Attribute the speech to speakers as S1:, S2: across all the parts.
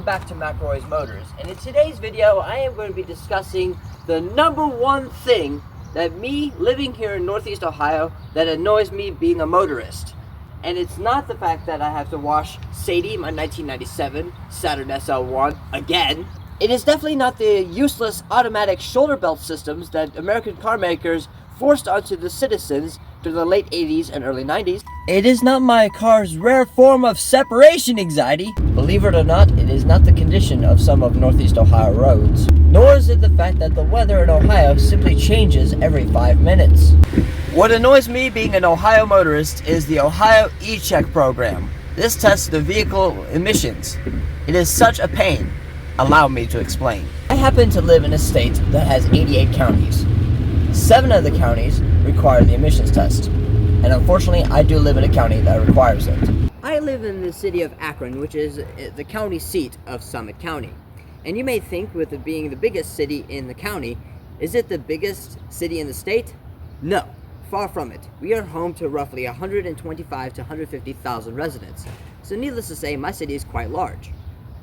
S1: welcome back to McElroy's Motors, and in today's video I am going to be discussing the number one thing that me living here in Northeast Ohio that annoys me being a motorist. And it's not the fact that I have to wash Sadie, my 1997 Saturn SL1, again. It is definitely not the useless automatic shoulder belt systems that American car makers forced onto the citizens through the late 80s and early 90s. It is not my car's rare form of separation anxiety. Believe it or not, it is not the condition of some of Northeast Ohio roads. Nor is it the fact that the weather in Ohio simply changes every 5 minutes. What annoys me being an Ohio motorist is the Ohio E-Check program. This tests the vehicle emissions. It is such a pain. Allow me to explain. I happen to live in a state that has 88 counties. 7 of the counties require the emissions test, and unfortunately I do live in a county that requires it. I live in the city of Akron, which is the county seat of Summit County. And you may think, with it being the biggest city in the county, is it the biggest city in the state? No, far from it. We are home to roughly 125 to 150,000 residents, so needless to say, my city is quite large.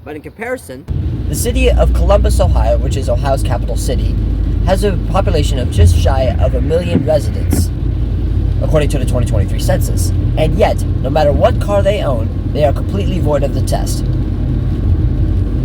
S1: But in comparison, the city of Columbus, Ohio, which is Ohio's capital city, has a population of just shy of 1 million residents, according to the 2023 census. And yet, no matter what car they own, they are completely void of the test.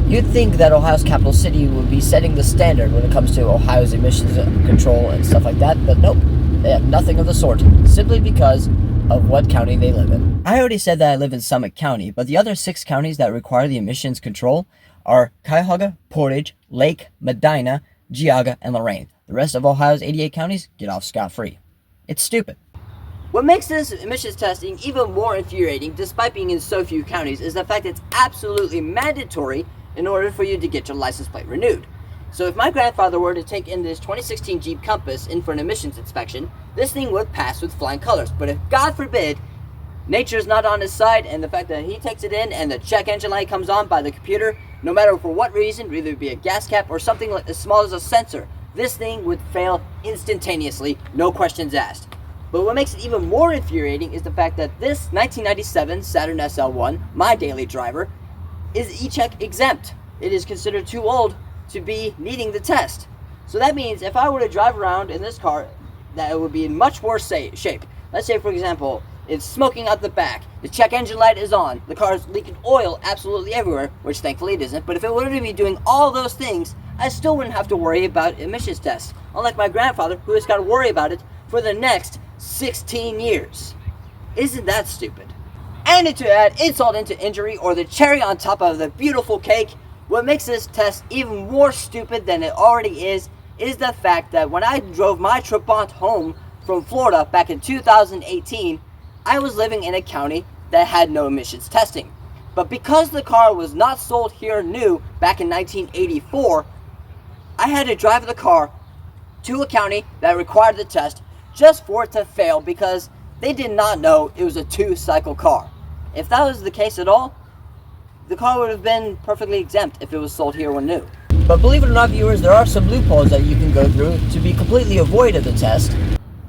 S1: You'd think that Ohio's capital city would be setting the standard when it comes to Ohio's emissions control and stuff like that, but nope, they have nothing of the sort, simply because of what county they live in. I already said that I live in Summit County, but the other 6 counties that require the emissions control are Cuyahoga, Portage, Lake, Medina, Geauga, and Lorain. The rest of Ohio's 88 counties get off scot-free. It's stupid. What makes this emissions testing even more infuriating, despite being in so few counties, is the fact that it's absolutely mandatory in order for you to get your license plate renewed. So if my grandfather were to take in this 2016 Jeep Compass in for an emissions inspection, this thing would pass with flying colors. But if, God forbid, nature's not on his side, and the fact that he takes it in and the check engine light comes on by the computer, no matter for what reason, whether it be a gas cap or something like as small as a sensor, this thing would fail instantaneously, no questions asked. But what makes it even more infuriating is the fact that this 1997 Saturn SL1, my daily driver, is E-Check exempt. It is considered too old to be needing the test. So that means if I were to drive around in this car, that it would be in much worse shape. Let's say, for example, it's smoking out the back, the check engine light is on, the car is leaking oil absolutely everywhere, which thankfully it isn't, but if it were to be doing all those things, I still wouldn't have to worry about emissions tests, unlike my grandfather, who has got to worry about it for the next 16 years. Isn't that stupid? And to add insult into injury, or the cherry on top of the beautiful cake, what makes this test even more stupid than it already is the fact that when I drove my Trabant home from Florida back in 2018, I was living in a county that had no emissions testing. But because the car was not sold here new back in 1984, I had to drive the car to a county that required the test just for it to fail because they did not know it was a 2-cycle car. If that was the case at all, the car would have been perfectly exempt if it was sold here when new. But believe it or not, viewers, there are some loopholes that you can go through to be completely avoid of the test.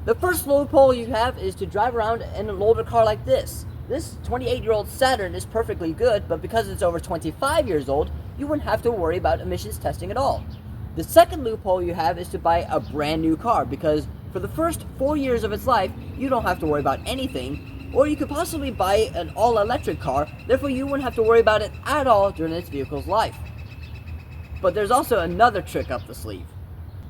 S1: The first loophole you have is to drive around in an older car like this. This 28-year-old Saturn is perfectly good, but because it's over 25 years old, you wouldn't have to worry about emissions testing at all. The second loophole you have is to buy a brand new car, because for the first 4 years of its life, you don't have to worry about anything, or you could possibly buy an all-electric car, therefore you wouldn't have to worry about it at all during its vehicle's life. But there's also another trick up the sleeve.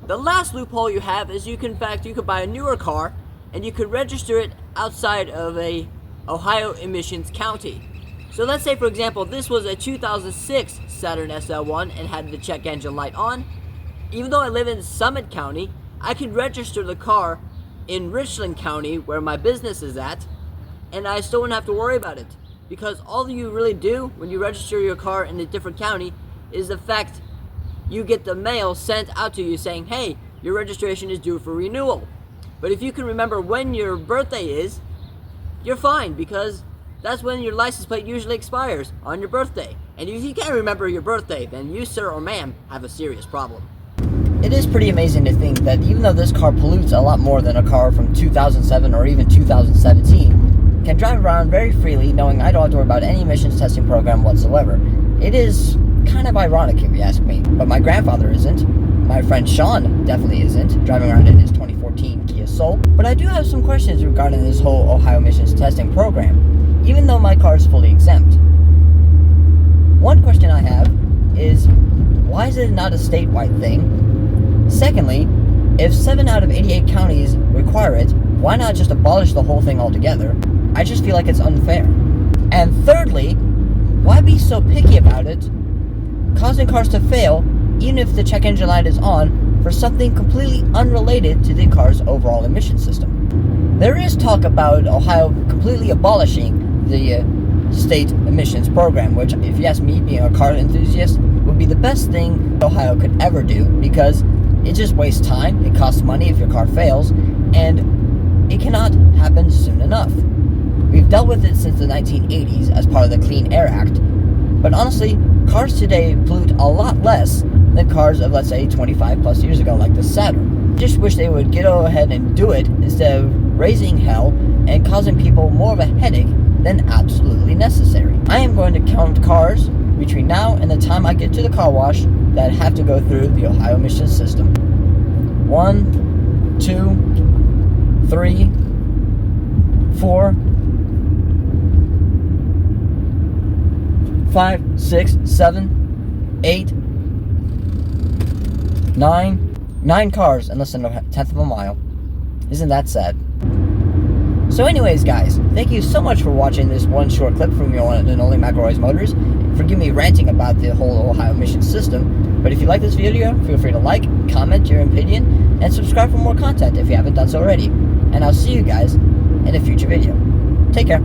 S1: The last loophole you have is you could buy a newer car and you could register it outside of a Ohio emissions county. So let's say, for example, this was a 2006 Saturn SL1 and had the check engine light on. Even though I live in Summit County, I could register the car in Richland County, where my business is at, and I still wouldn't have to worry about it. Because all you really do when you register your car in a different county is the fact you get the mail sent out to you saying, hey, your registration is due for renewal. But if you can remember when your birthday is, you're fine, because that's when your license plate usually expires, on your birthday. And if you can't remember your birthday, then you, sir or ma'am, have a serious problem. It is pretty amazing to think that even though this car pollutes a lot more than a car from 2007 or even 2017, can drive around very freely knowing I don't have to worry about any emissions testing program whatsoever. It is kind of ironic if you ask me. But my grandfather isn't. My friend Sean definitely isn't, driving around in his 2014 Kia Soul. But I do have some questions regarding this whole Ohio emissions testing program, even though my car is fully exempt. One question I have is, why is it not a statewide thing? Secondly, if 7 out of 88 counties require it, why not just abolish the whole thing altogether? I just feel like it's unfair. And thirdly, why be so picky about it, causing cars to fail even if the check engine light is on for something completely unrelated to the car's overall emission system? There is talk about Ohio completely abolishing the state emissions program, which, if you ask me, being a car enthusiast, would be the best thing Ohio could ever do, because it just wastes time, it costs money if your car fails, and it cannot happen soon enough. We've dealt with it since the 1980s as part of the Clean Air Act, but honestly, cars today pollute a lot less than cars of, let's say, 25 plus years ago, like the Saturn. Just wish they would get ahead and do it instead of raising hell and causing people more of a headache than absolutely necessary. I am going to count cars between now and the time I get to the car wash that have to go through the Ohio emissions system. 1, 2, 3, 4, 5, 6, 7, 8, 9 cars in less than a tenth of a mile. Isn't that sad? So anyways, guys, thank you so much for watching this one short clip from your one and only McElroy's Motors. Forgive me ranting about the whole Ohio emissions system, but if you like this video, feel free to like, comment your opinion, and subscribe for more content if you haven't done so already. And I'll see you guys in a future video. Take care.